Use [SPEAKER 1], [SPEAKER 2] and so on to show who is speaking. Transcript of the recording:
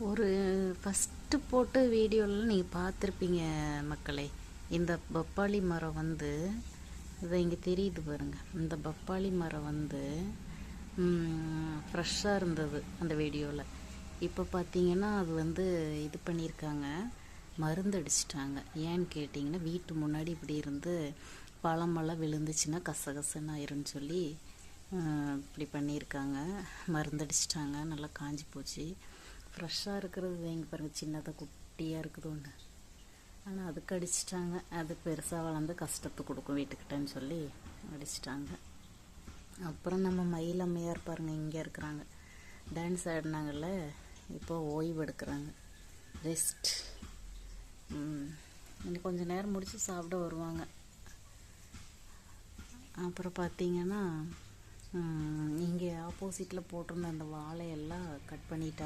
[SPEAKER 1] ஒரு ஃபஸ்ட்டு போட்ட வீடியோவில் நீங்கள் பார்த்துருப்பீங்க மக்களே. இந்த பப்பாளி மரம் வந்து இதை இங்கே தெரியுது பாருங்கள். இந்த பப்பாளி மரம் வந்து ஃப்ரெஷ்ஷாக இருந்தது அந்த வீடியோவில். இப்போ பார்த்தீங்கன்னா அது வந்து இது பண்ணியிருக்காங்க, மருந்து அடிச்சிட்டாங்க. ஏன்னு கேட்டிங்கன்னா வீட்டு முன்னாடி இப்படி இருந்து பழமெல்லாம் விழுந்துச்சுன்னா கசகசன்னு ஆயிருன்னு சொல்லி இப்படி பண்ணியிருக்காங்க. மருந்து அடிச்சிட்டாங்க, நல்லா காஞ்சி போச்சு. ஃப்ரெஷ்ஷாக இருக்கிறது இங்கே பாருங்கள், சின்னதாக குட்டியாக இருக்குது ஒன்று. ஆனால் அதுக்கு அடிச்சிட்டாங்க. அது பெருசாக வளர்ந்து கஷ்டத்தை கொடுக்கும் வீட்டுக்கிட்டேன்னு சொல்லி அடிச்சிட்டாங்க. அப்புறம் நம்ம மயில் அம்மையார் பாருங்கள், இங்கே இருக்கிறாங்க. டான்ஸ் ஆடினாங்கல்ல, இப்போ ஓய்வு எடுக்கிறாங்க, ரெஸ்ட். இன்னும் கொஞ்சம் நேரம் முடித்து சாப்பிட வருவாங்க. அப்புறம் பார்த்தீங்கன்னா இங்கே ஆப்போசிட்டில் போட்டிருந்த அந்த வாழையெல்லாம் கட் பண்ணிட்டாங்க.